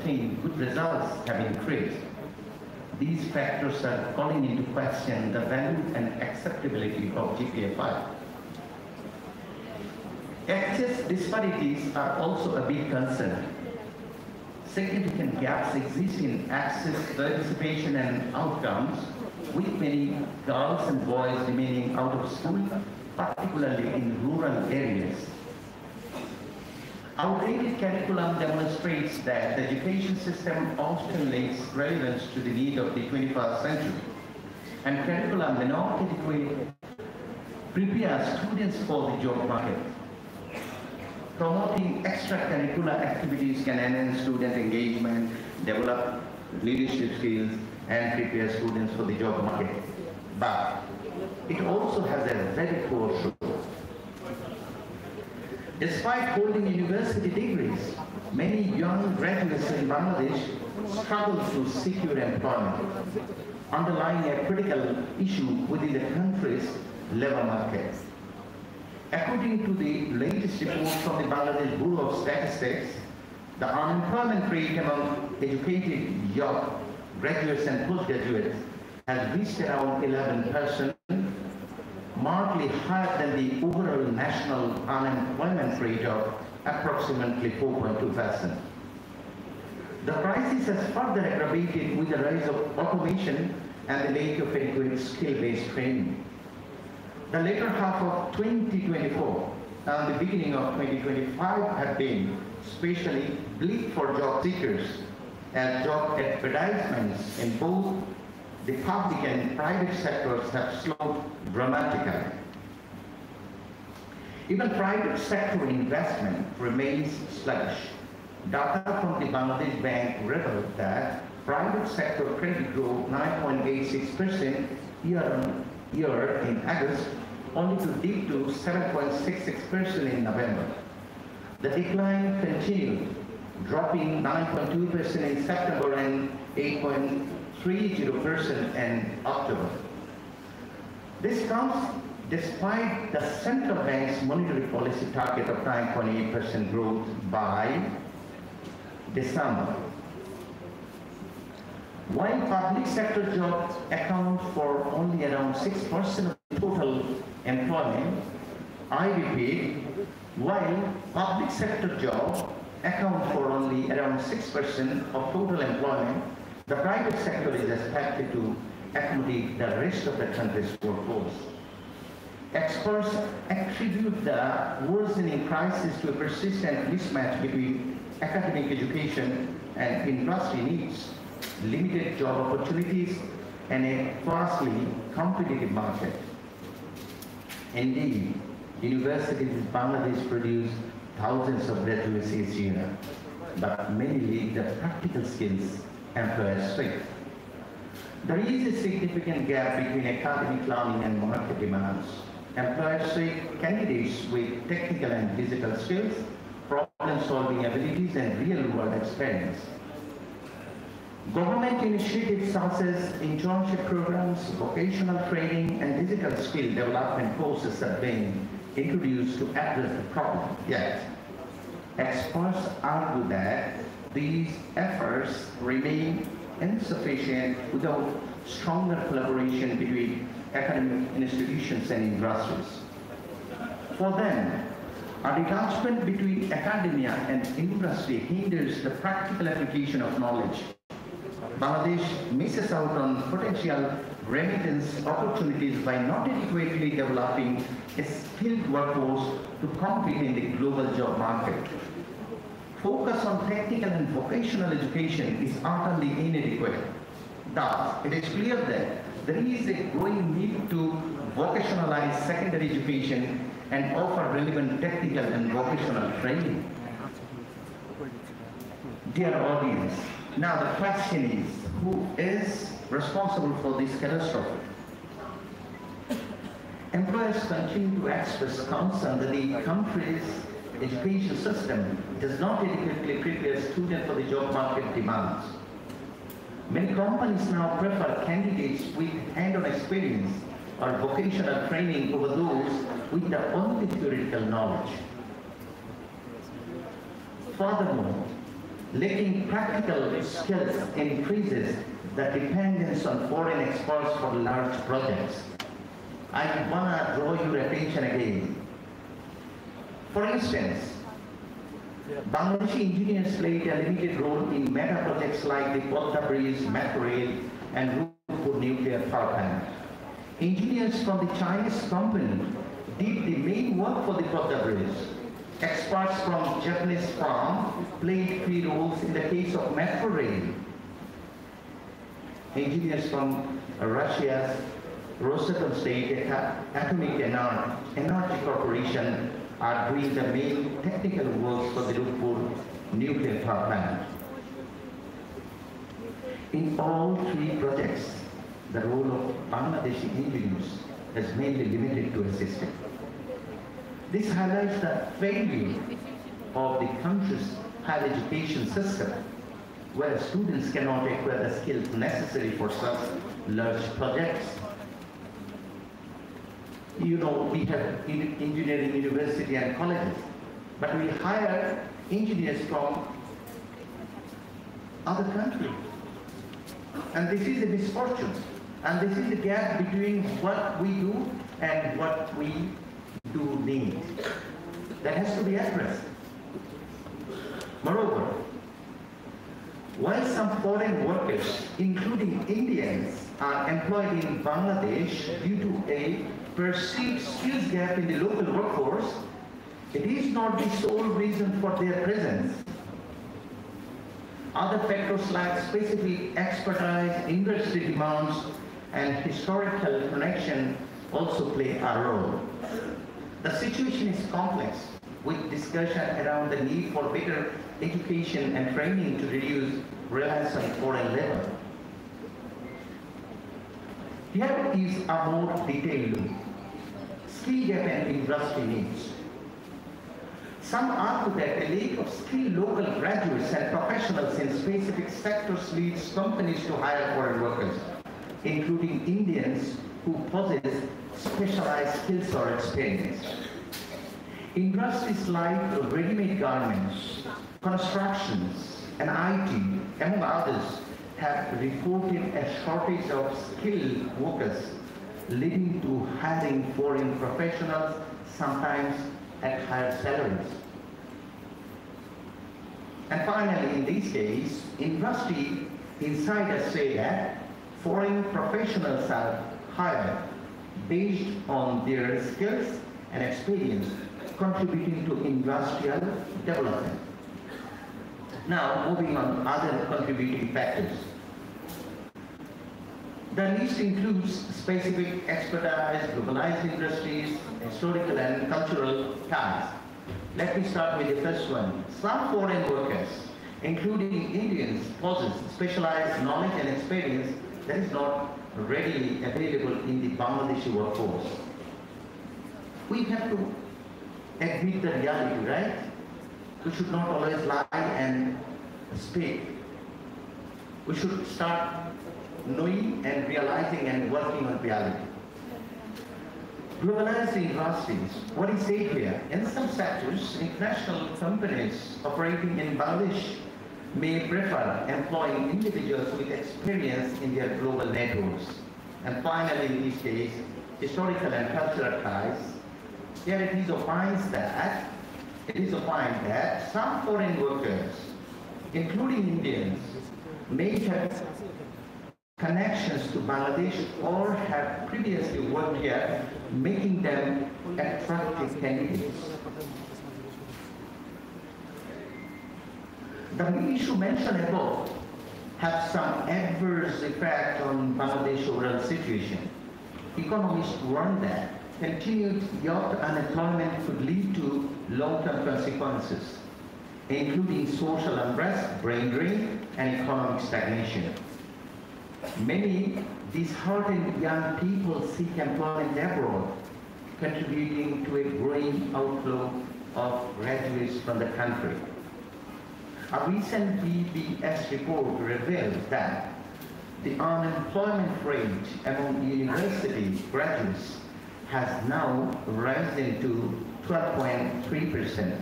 obtain good results have increased. These factors are calling into question the value and acceptability of GPA 5. Access disparities are also a big concern. Significant gaps exist in access, participation, and outcomes, with many girls and boys remaining out of school, particularly in rural areas. Outdated curriculum demonstrates that the education system often lacks relevance to the need of the 21st century, and curriculum may not adequately prepare students for the job market. Promoting extracurricular activities can enhance student engagement, develop leadership skills, and prepare students for the job market. But it also has a very poor role. Despite holding university degrees, many young graduates in Bangladesh struggle to secure employment, underlying a critical issue within the country's labor market. According to the latest report from the Bangladesh Bureau of Statistics, the unemployment rate among educated young graduates and postgraduates has reached around 11%, markedly higher than the overall national unemployment rate of approximately 4.2%. The crisis has further aggravated with the rise of automation and the lack of adequate skill-based training. The later half of 2024 and the beginning of 2025 have been especially bleak for job seekers, as job advertisements in both the public and private sectors have slowed dramatically. Even private sector investment remains sluggish. Data from the Bangladesh Bank revealed that private sector credit grew 9.86% year-on-year in August, only to dip to 7.66% in November. The decline continued, dropping 9.2% in September and 8.30% in October. This comes despite the central bank's monetary policy target of 9.8% growth by December. While public sector jobs account for only around 6% of total employment, I repeat, while public sector jobs account for only around 6% of total employment, the private sector is expected to accommodate the rest of the country's workforce. Experts attribute the worsening crisis to a persistent mismatch between academic education and industry needs, limited job opportunities, and a vastly competitive market. Indeed, universities in Bangladesh produce thousands of graduates each year, but many lack the practical skills employers seek. There is a significant gap between academic learning and market demands. Employers seek candidates with technical and digital skills, problem-solving abilities, and real-world experience. Government initiatives such as internship programs, vocational training, and digital skill development courses are being introduced to address the problem. Yet, experts argue that these efforts remain insufficient without stronger collaboration between academic institutions and industries. For them, a detachment between academia and industry hinders the practical application of knowledge. Bangladesh misses out on potential remittance opportunities by not adequately developing a skilled workforce to compete in the global job market. Focus on technical and vocational education is utterly inadequate. Thus, it is clear that there is a growing need to vocationalize secondary education and offer relevant technical and vocational training. Dear audience, now the question is, who is responsible for this catastrophe? Employers continue to express concern that the country's education system does not adequately prepare students for the job market demands. Many companies now prefer candidates with hand-on experience or vocational training over those with the only theoretical knowledge. Furthermore, Lacking practical skills increases the dependence on foreign experts for large projects. I want to draw your attention again. For instance, Bangladeshi engineers played a limited role in mega projects like the Podda Bridge, Metro Rail, and Rupur nuclear power plant. Engineers from the Chinese company did the main work for the Podda Bridge. Experts from Japanese firm played key roles in the case of Metro Rail. Engineers from Russia's Rosatom State Atomic Energy Corporation are doing the main technical works for the Rupur nuclear power plant. In all three projects, the role of Bangladeshi engineers is mainly limited to assisting. This highlights the failure of the country's higher education system, where students cannot acquire the skills necessary for such large projects. You know, we have engineering university and colleges, but we hire engineers from other countries. And this is a misfortune. And this is the gap between what we do and what we do need. That has to be addressed. Moreover, while some foreign workers, including Indians, are employed in Bangladesh due to a perceived skills gap in the local workforce, it is not the sole reason for their presence. Other factors like specific expertise, industry demands, and historical connection also play a role. The situation is complex, with discussion around the need for better education and training to reduce reliance on foreign labor. Here is a more detailed look. Skill gap and industry needs. Some argue that a lack of skilled local graduates and professionals in specific sectors leads companies to hire foreign workers, including Indians who possess specialized skills or experience. Industries like ready-made garments, constructions, and IT, among others, have reported a shortage of skilled workers, leading to hiring foreign professionals, sometimes at higher salaries. And finally, in this case, industry insiders say that foreign professionals are hired based on their skills and experience, contributing to industrial development. Now, moving on other contributing factors. The list includes specific expertise, globalized industries, historical and cultural ties. Let me start with the first one. Some foreign workers, including Indians, possess specialized knowledge and experience that is not readily available in the Bangladeshi workforce. We have to admit the reality, right? We should not always lie and speak. We should start knowing and realizing and working on reality. Globalized industries, what is said here? In some sectors, international companies operating in Bangladesh may prefer employing individuals with experience in their global networks. And finally, in this case, historical and cultural ties. Here it is opined that some foreign workers, including Indians, may have connections to Bangladesh or have previously worked here, making them attractive candidates. The issue mentioned above have some adverse effect on Bangladesh's overall situation. Economists warn that continued youth unemployment could lead to long-term consequences, including social unrest, brain drain, and economic stagnation. Many disheartened young people seek employment abroad, contributing to a growing outflow of graduates from the country. A recent BBS report revealed that the unemployment rate among university graduates has now risen to 12.3%.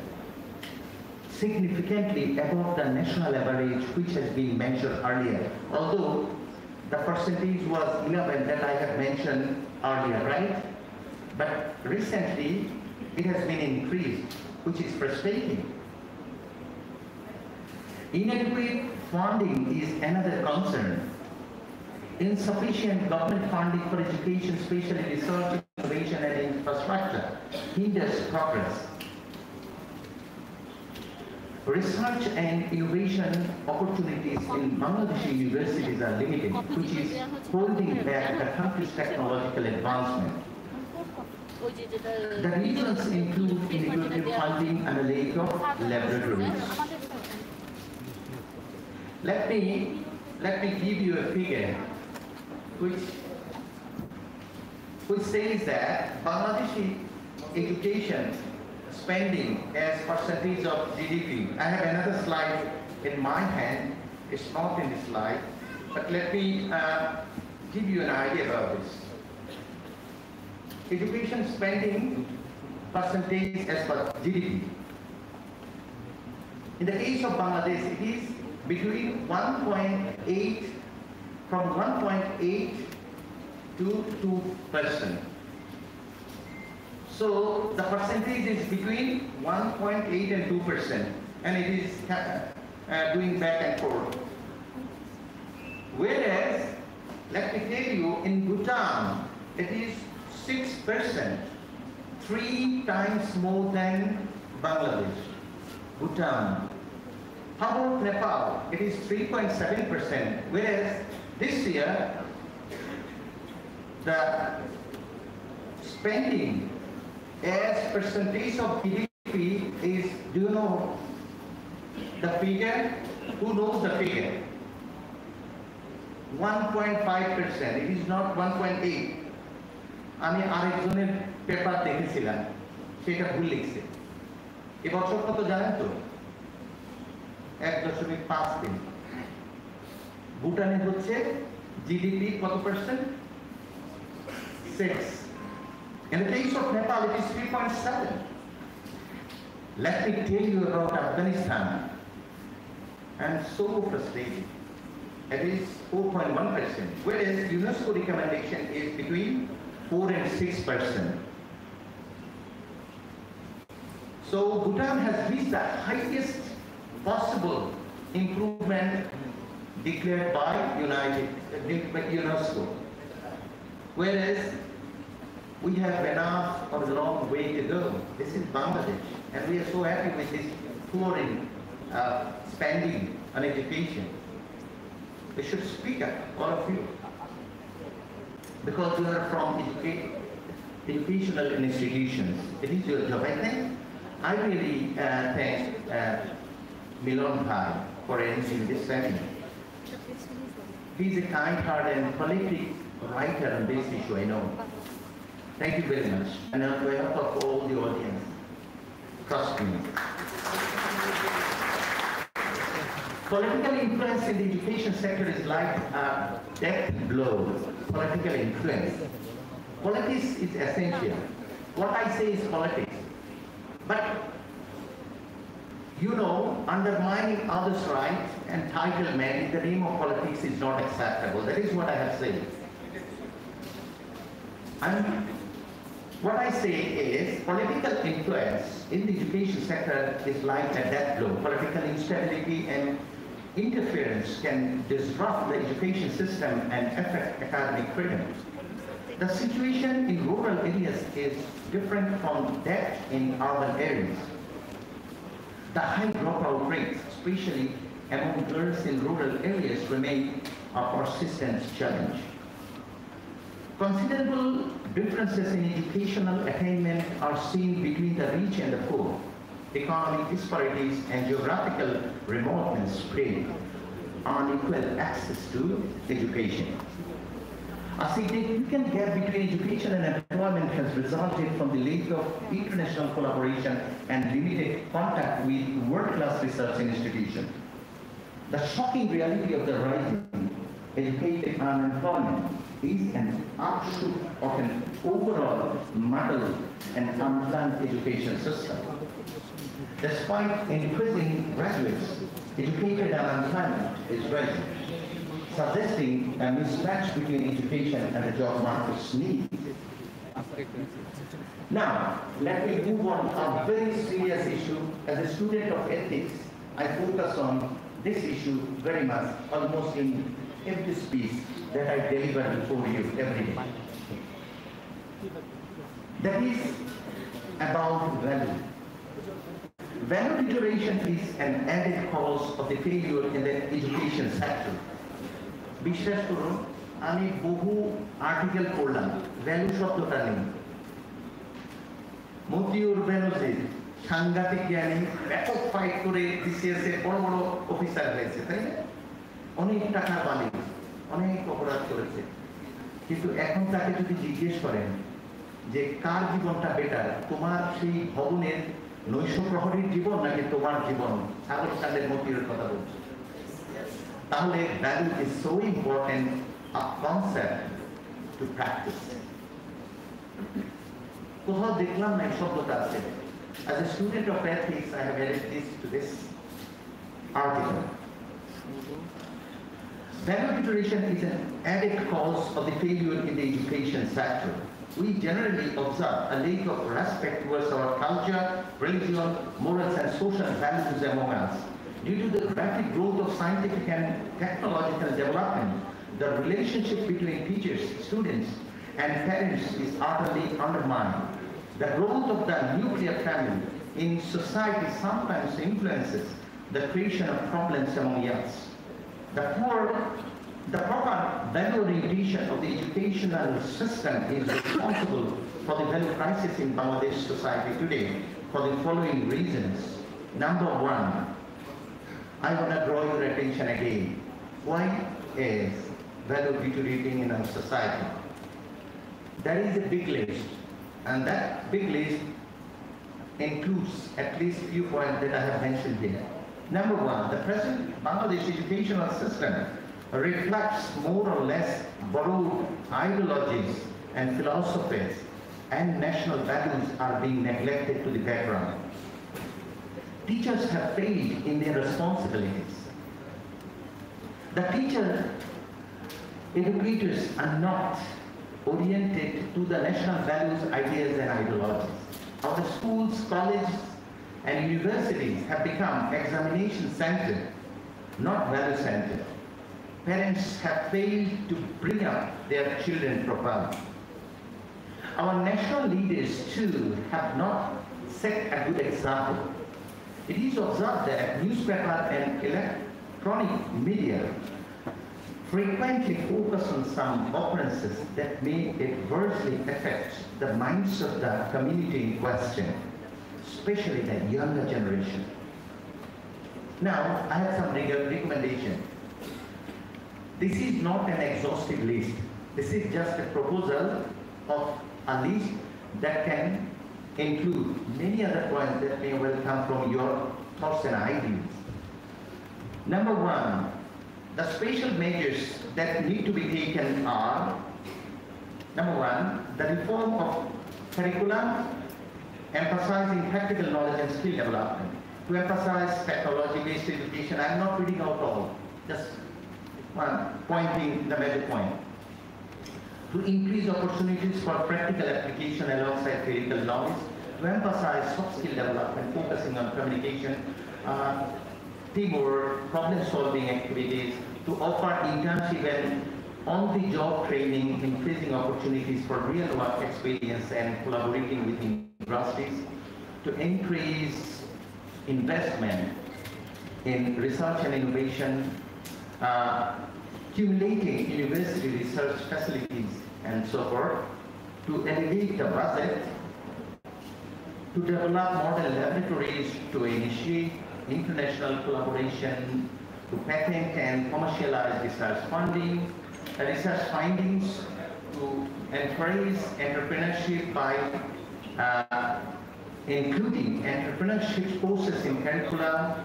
significantly above the national average which has been mentioned earlier. Although the percentage was 11 that I have mentioned earlier, right? But recently it has been increased, which is frustrating. Inadequate funding is another concern. Insufficient government funding for education, especially research, innovation and infrastructure, hinders progress. Research and innovation opportunities in Bangladeshi universities are limited, which is holding back the country's technological advancement. The reasons include inadequate funding and a lack of laboratories. Let me give you a figure which says that Bangladeshi education spending as percentage of GDP. I have another slide in my hand. It's not in the slide, but let me give you an idea about this. Education spending percentage as per GDP. In the case of Bangladesh, it is between 1.8 from 1.8 to 2%. So the percentage is between 1.8 and 2%, and it is doing back and forth. Whereas, let me tell you, in Bhutan, it is 6%, 3 times more than Bangladesh. Bhutan. How about Nepal? It is 3.7%, whereas this year, the spending as percentage of GDP is, do you know the figure? Who knows the figure? 1.5%. It is not 1.8. আমি আরেকজনের paper দেখেছিলাম, সেটা ভুল লিখছে। এবছর কত জানেন তো? 1.5 ভুটানে হচ্ছে জিডিপি কত percent? 6. In the case of Nepal, it is 3.7. Let me tell you about Afghanistan. And so frustrating. It is 4.1%, whereas UNESCO recommendation is between 4 and 6%. So Bhutan has reached the highest possible improvement declared by UNESCO. Whereas we have enough or a long way to go. This is Bangladesh, and we are so happy with this foreign spending on education. We should speak up, all of you, because you are from educational institutions. It is your job. I really thank Milon Bhai for arranging this seminar. He is a kind-hearted and prolific writer on this issue, I know. Thank you very much. And on behalf of all the audience, trust me. Political influence in the education sector is like a death blow. Political influence. Politics is essential. What I say is politics. But, you know, undermining others' rights, entitlement in the name of politics is not acceptable. That is what I have said. And what I say is political influence in the education sector is like a death blow. Political instability and interference can disrupt the education system and affect academic freedom. The situation in rural areas is different from that in urban areas. The high dropout rates, especially among girls in rural areas, remain a persistent challenge. Considerable differences in educational attainment are seen between the rich and the poor. Economic disparities and geographical remoteness create unequal access to education. A significant gap between education and employment has resulted from the lack of international collaboration and limited contact with world-class research institutions. The shocking reality of the rising educated unemployment is an offshoot of an overall muddled and unplanned education system. Despite increasing graduates, educated unemployment is rising, suggesting a mismatch between education and the job market's needs. Now, let me move on to a very serious issue. As a student of ethics, I focus on this issue very much, almost in every speech that I deliver before you every day. That is about value. Value deterioration is an added cause of the failure in the education sector. বিশ্বাস করুন, আমি বহু article পড়লাম, value শব্দটা নেই। মতিউর বেনজির সাংঘাতিক জ্ঞানী, ব্যাপক ফাইট করে বিসিএস এর বড় বড় অফিসার হয়েছে, তাই না? অনেক টাকা মালিক, অনেক অপরাধ করেছে, কিন্তু এখন তাকে যদি জিজ্ঞেস করেন যে কার জীবনটা বেটার, তোমার সেই ভবনের নৈশ প্রহরীর জীবন নাকি তোমার জীবন, ছাগল কালের মতিউরের কথা বলছে। তাহলে value is so important a concept to practice. কোথাও দেখলাম না এই শব্দটা আছে। As a student of ethics, I have added this to this article. Value deterioration is an added cause of the failure in the education sector. We generally observe a lack of respect towards our culture, religion, morals, and social values among us. Due to the rapid growth of scientific and technological development, the relationship between teachers, students, and parents is utterly undermined. The growth of the nuclear family in society sometimes influences the creation of problems among youths. The proper value orientation of the educational system is responsible for the value crisis in Bangladesh society today for the following reasons. Number one, I want to draw your attention again. Why is value deteriorating in our society? There is a big list, and that big list includes at least few points that I have mentioned here. Number one, the present Bangladesh educational system reflects more or less borrowed ideologies and philosophies, and national values are being neglected to the background. Teachers have failed in their responsibilities. The educators are not oriented to the national values, ideas, and ideologies. Our schools, colleges, and universities have become examination-centered, not value-centered. Parents have failed to bring up their children properly. Our national leaders, too, have not set a good example. It is observed that newspaper and electronic media frequently focus on some occurrences that may adversely affect the minds of the community in question, especially the younger generation. Now, I have some recommendation. This is not an exhaustive list. This is just a proposal of a list that can include many other points that may well come from your thoughts and ideas. Number one, the special measures that need to be taken are, number one, the reform of curriculum emphasizing practical knowledge and skill development. To emphasize technology-based education, I am not reading out all, just one, pointing the major point. To increase opportunities for practical application alongside theoretical knowledge, to emphasize soft skill development, focusing on communication, teamwork, problem-solving activities, to offer internship and on-the-job training, increasing opportunities for real work experience and collaborating with universities, to increase investment in research and innovation, accumulating university research facilities and so forth, to elevate the budget, to develop model laboratories, to initiate international collaboration, to patent and commercialize research findings, to encourage entrepreneurship by including entrepreneurship courses in curricula,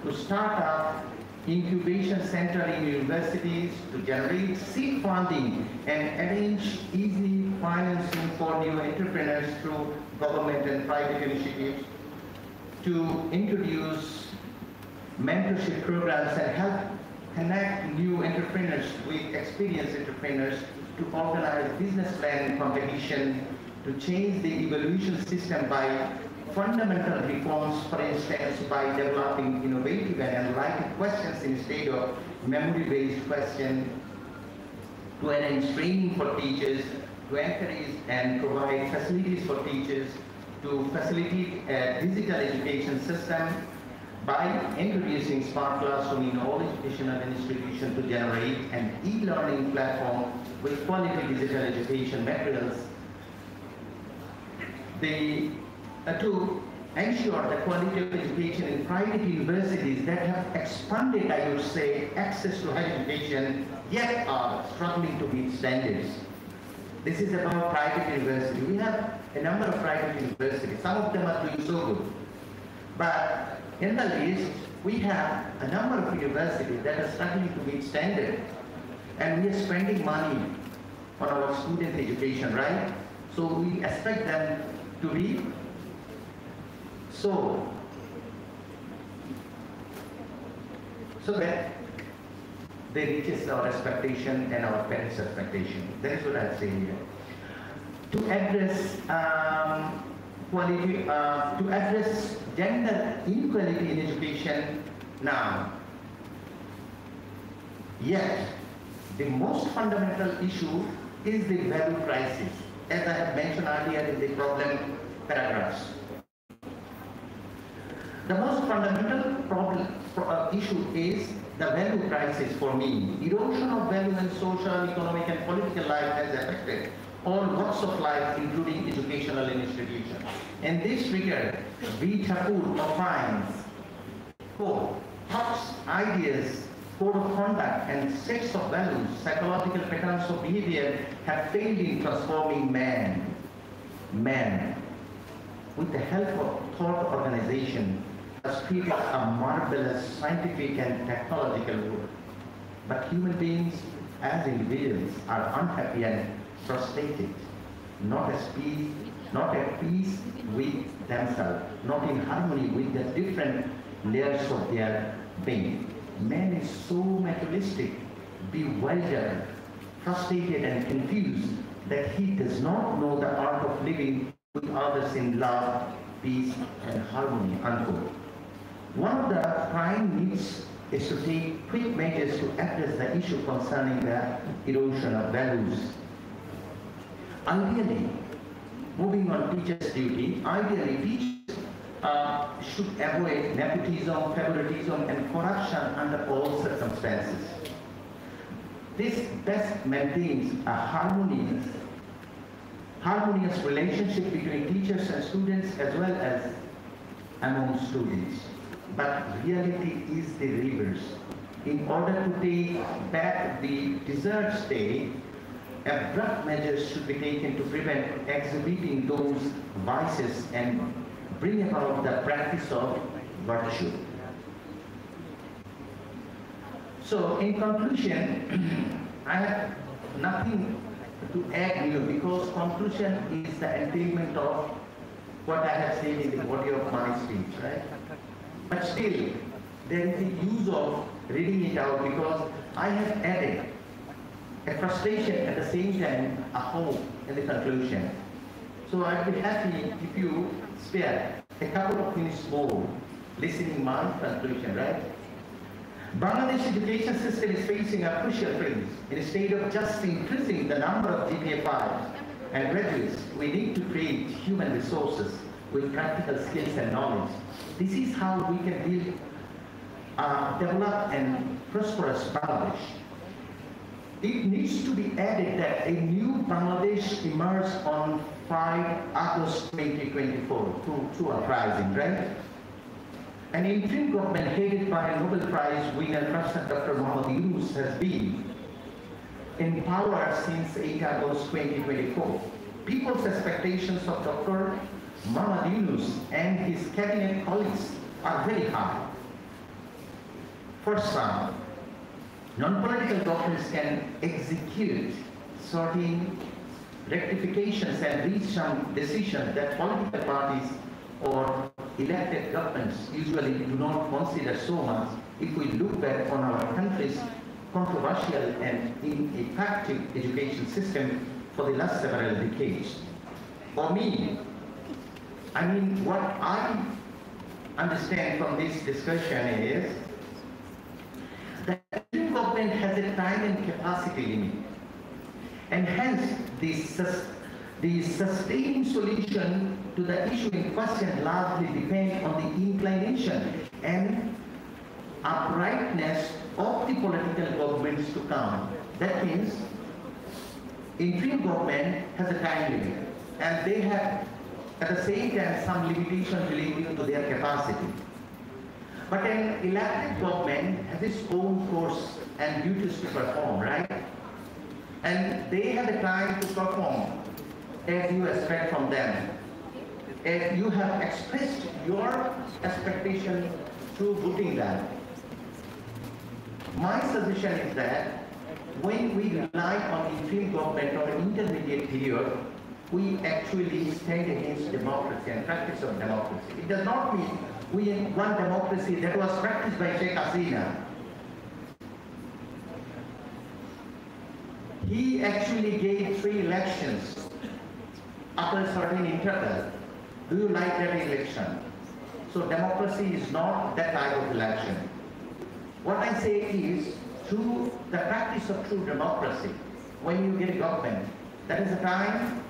to start up incubation center in universities, to generate seed funding and arrange easy financing for new entrepreneurs through government and private initiatives, to introduce mentorship programs and help connect new entrepreneurs with experienced entrepreneurs, to organize business plan competition, to change the evaluation system by fundamental reforms, for instance, by developing innovative and analytic questions instead of memory-based questions, to arrange training for teachers, to encourage and provide facilities for teachers, to facilitate a digital education system by introducing smart classroom in all educational institutions to generate an e-learning platform with quality digital education materials. To ensure the quality of education in private universities that have expanded, I would say, access to higher education, yet are struggling to meet standards. This is about private universities. We have a number of private universities. Some of them are doing so good. But in the list, we have a number of universities that are struggling to meet standards. And we are spending money on our student education, right? So we expect them to be so that they reaches our expectation and our parents' expectation. That is what I'd say here. To address to address gender inequality in education now. Yet, the most fundamental issue is the value crisis, as I have mentioned earlier in the problem paragraphs. The most fundamental issue is the value crisis for me. Erosion of value in social, economic, and political life has affected all walks of life, including educational institutions. In this regard, V. Thakur opines, quote, thoughts, ideas, code of conduct, and sets of values, psychological patterns of behavior have failed in transforming man. With the help of thought organization, has created a marvelous scientific and technological world. But human beings as individuals are unhappy and frustrated, not at peace with themselves, not in harmony with the different layers of their being. Man is so materialistic, bewildered, frustrated and confused that he does not know the art of living with others in love, peace and harmony, unquote. One of the prime needs is to take quick measures to address the issue concerning the erosion of values. Ideally, moving on teachers' duty, ideally teachers should avoid nepotism, favoritism, and corruption under all circumstances. This best maintains a harmonious relationship between teachers and students as well as among students. But reality is the reverse. In order to take back the desired state, abrupt measures should be taken to prevent exhibiting those vices and bring about the practice of virtue. So, in conclusion, I have nothing to add here because conclusion is the entailment of what I have said in the body of my speech, right? But still, there is a use of reading it out because I have added a frustration at the same time a hope in the conclusion. So I'd be happy if you spare a couple of minutes more listening my conclusion, right? Bangladesh education system is facing a crucial phase. Instead of just increasing the number of GPA 5 and graduates, we need to create human resources with practical skills and knowledge. This is how we can build, develop and prosperous Bangladesh. It needs to be added that a new Bangladesh emerged on 5 August 2024 through uprising, right? An interim government headed by a Nobel Prize winner, President Dr. Mohammad Yunus, has been in power since 8 August 2024. People's expectations of Dr. Mohammad Yunus and his cabinet colleagues are very high. For some, non-political governments can execute certain rectifications and reach some decisions that political parties or elected governments usually do not consider so much if we look back on our country's controversial and ineffective education system for the last several decades. For me, what I understand from this discussion is that the government has a time and capacity limit, and hence the sustaining solution to the issue in question largely depends on the inclination and uprightness of the political governments to come. That means interim government has a time limit, and they have at the same time some limitations relating to their capacity. But an elected government has its own course and duties to perform, right? And they have the time to perform as you expect from them. As you have expressed your expectation through voting them. My suggestion is that when we rely on interim government or intermediate period, we actually stand against democracy and practice of democracy. It does not mean we want democracy that was practiced by Sheikh Hasina. He actually gave 3 elections after a certain interval. Do you like that election? So democracy is not that type of election. What I say is, through the practice of true democracy, when you get a government, that is a time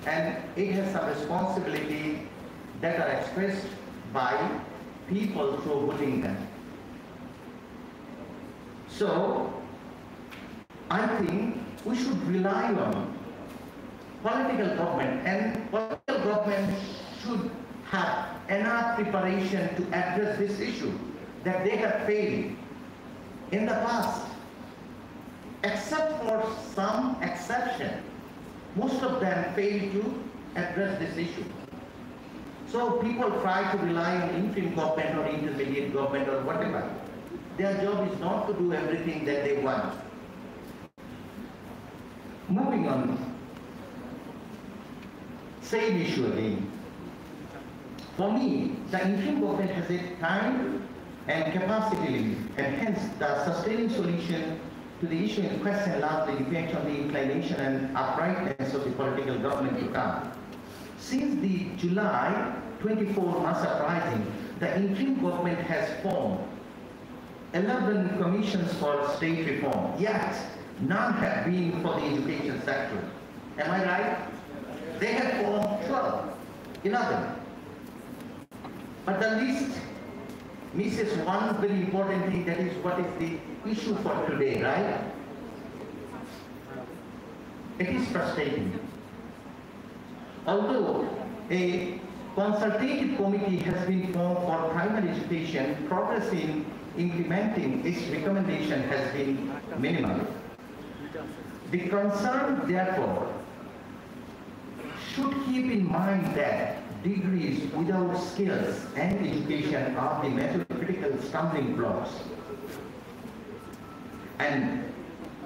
and it has some responsibility that are expressed by people through voting them. So, I think we should rely on political government, and political government should have enough preparation to address this issue that they have failed in the past. Except for some exception, most of them fail to address this issue. So people try to rely on interim government or intermediate government or whatever. Their job is not to do everything that they want. Moving on, same issue again. For me, the interim government has a time and capacity limit, and hence the sustaining solution to the issue in question largely depends on the inclination and uprightness of the political government to come. Since the July 24 mass uprising, the interim government has formed 11 commissions for state reform, yet none have been for the education sector. Am I right? They have formed 12, 11. But the list misses one very important thing, that is what is the issue for today, right? It is frustrating. Although a consultative committee has been formed for primary education, progress in implementing its recommendation has been minimal. The concern, therefore, should keep in mind that degrees without skills and education are the major critical stumbling blocks, and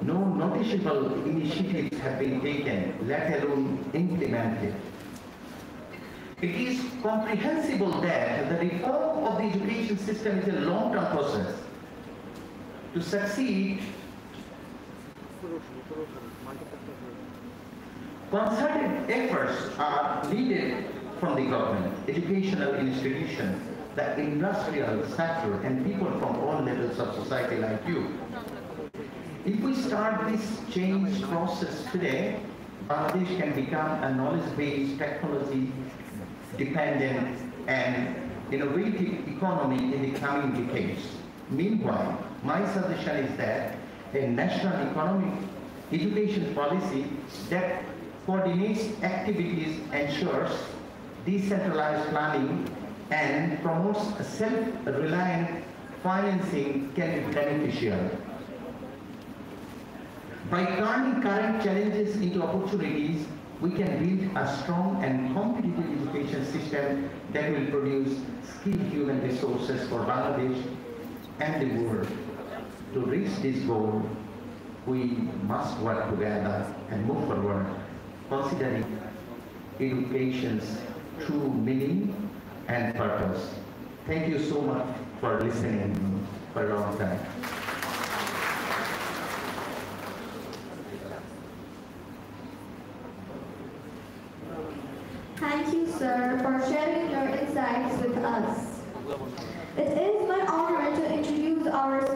no noticeable initiatives have been taken, let alone implemented. It is comprehensible that the reform of the education system is a long-term process. To succeed, concerted efforts are needed from the government, educational institutions, the industrial sector, and people from all levels of society like you. If we start this change process today, Bangladesh can become a knowledge-based, technology-dependent, and innovative economy in the coming decades. Meanwhile, my suggestion is that a national economic education policy that coordinates activities, ensures decentralized planning, and promotes a self-reliant financing can be beneficial. By turning current challenges into opportunities, we can build a strong and competitive education system that will produce skilled human resources for Bangladesh and the world. To reach this goal, we must work together and move forward, considering education's true meaning and purpose. Thank you so much for listening for a long time. Thank you, sir, for sharing your insights with us. It is my honor to introduce our